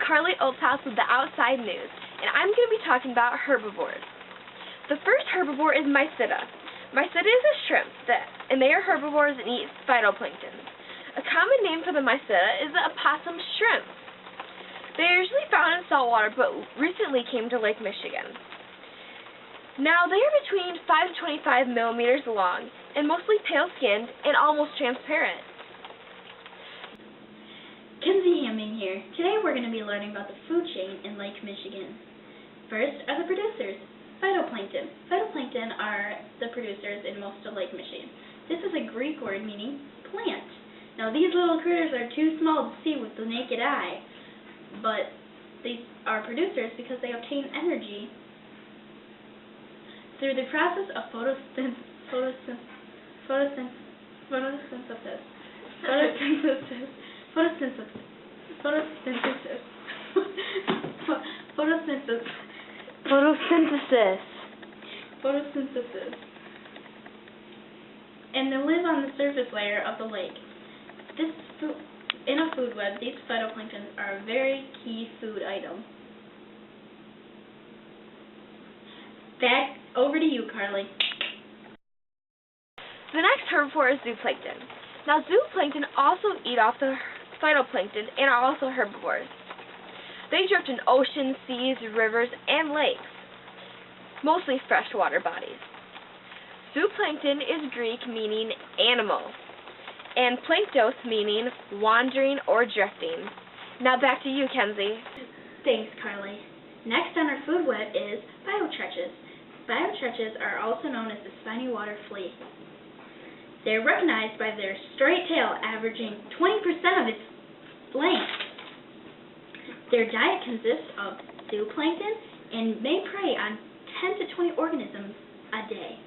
Karlee with the Outside News, and I'm going to be talking about herbivores. The first herbivore is Myceta. Myceta is a shrimp, and they are herbivores and eat phytoplankton. A common name for the Myceta is the opossum shrimp. They are usually found in saltwater, but recently came to Lake Michigan. Now, they are between 5 to 25 millimeters long, and mostly pale-skinned and almost transparent. Kenzie here. Today we're going to be learning about the food chain in Lake Michigan. First are the producers, phytoplankton. Phytoplankton are the producers in most of Lake Michigan. This is a Greek word meaning plant. Now these little critters are too small to see with the naked eye, but they are producers because they obtain energy through the process of photosynthesis. And they live on the surface layer of the lake. In a food web, these phytoplanktons are a very key food item. Back over to you, Karlee. The next herbivore is zooplankton. Now, zooplankton also eat off the phytoplankton and are also herbivores. They drift in oceans, seas, rivers, and lakes, mostly freshwater bodies. Zooplankton is Greek meaning animal, and planktos meaning wandering or drifting. Now back to you, Kenzie. Thanks, Karlee. Next on our food web is biotretches. Biotretches are also known as the spiny water flea. They're recognized by their straight tail averaging 20% of its length. Their diet consists of zooplankton and may prey on 10 to 20 organisms a day.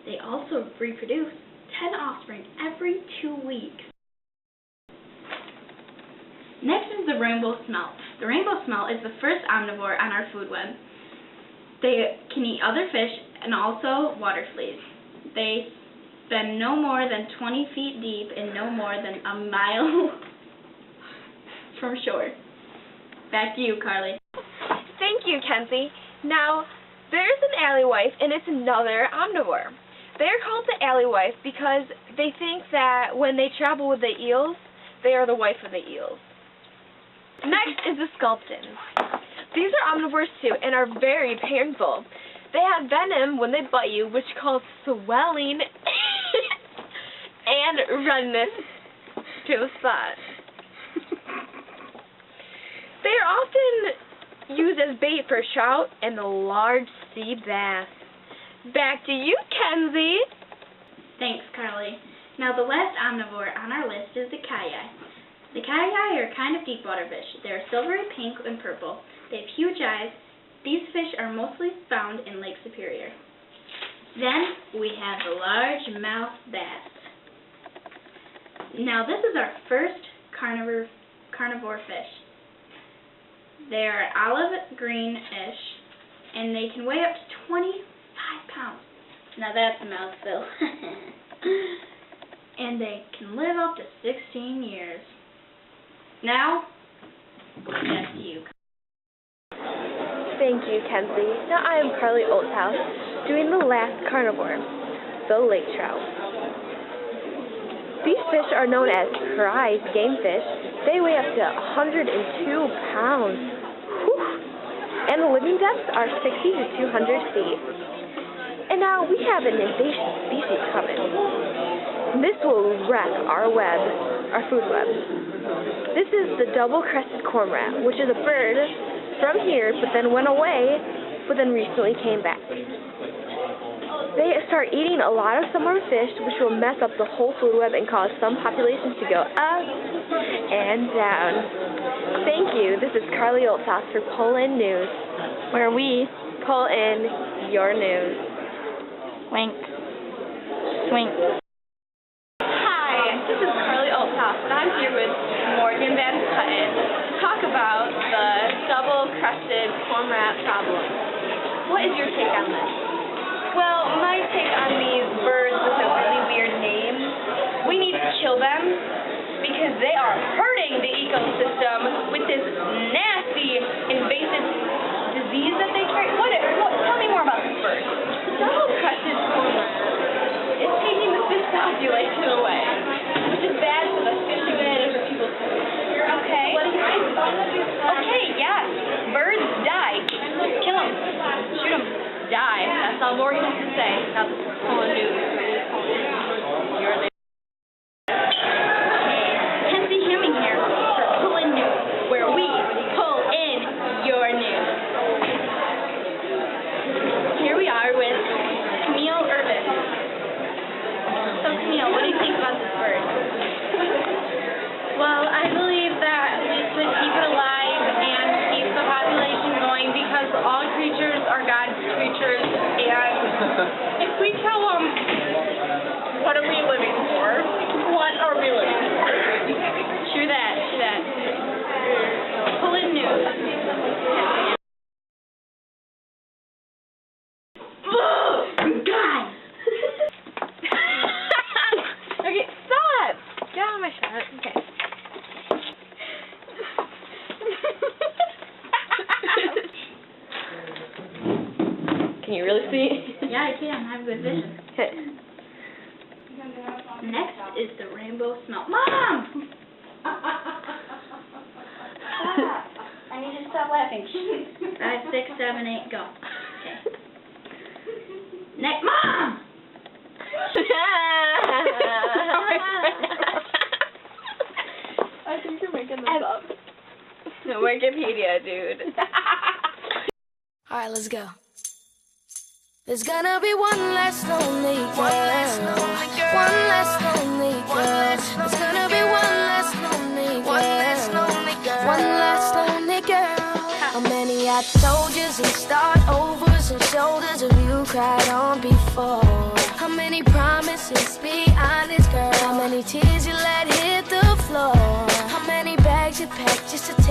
They also reproduce 10 offspring every 2 weeks. Next is the rainbow smelt. The rainbow smelt is the first omnivore on our food web. They can eat other fish and also water fleas. They spend no more than 20 feet deep and no more than a mile from shore. Back to you, Karlee. Thank you, Kenzie. Now, there's an alewife, and it's another omnivore. They're called the alewife because they think that when they travel with the eels, they are the wife of the eels. Next is the sculptins. These are omnivores too and are very painful. They have venom when they bite you, which causes swelling and redness to the spot. They are often used as bait for trout and the large sea bass. Back to you, Kenzie. Thanks, Karlee. Now the last omnivore on our list is the kayai. The kayai are a kind of deep water fish. They are silvery pink and purple. They have huge eyes. These fish are mostly found in Lake Superior. Then we have the largemouth bass. Now this is our first carnivore fish. They are olive greenish and they can weigh up to 25 pounds. Now that's a mouthful. And they can live up to 16 years. Now, back to you. Thank you, Kenzie. Now I am Karlee doing the last carnivore, the lake trout. These fish are known as prize game fish. They weigh up to 102 pounds. Whew. And the living depths are 60 to 200 feet. And now we have an invasive species coming. This will wreck our food web. This is the double-crested cormorant, which is a bird from here, but then went away, but then recently came back. They start eating a lot of summer fish, which will mess up the whole food web and cause some populations to go up and down. Thank you. This is Karlee for Pullen News, where we pull in your news. Wink. Swink. Hi, this is Karlee and I'm here with Morgan Van Putten to talk about the double-crested cormorant problem. What is your take on this? Well, my take on these birds with a really weird name, we need to kill them because they are hurting the ecosystem with this nasty If we tell them, what are we living for? What are we living for? True that, true that. Pullen news. God! Okay, stop! Get out of my shot. Okay. Can you really see? Yeah, I can. I have good vision. Okay. Next is the rainbow smelt. Mom! I need you to stop laughing. 5, 6, 7, 8, go. Okay. Next, Mom! I think you're making this up. No, Wikipedia, dude. Alright, let's go. There's gonna be one less lonely girl. One less lonely girl. One less lonely girl. There's gonna be one less lonely girl. One less lonely girl. One less lonely girl. How many I told yous and start overs and shoulders have you cried on before? How many promises, be honest, girl? How many tears you let hit the floor? How many bags you packed just to take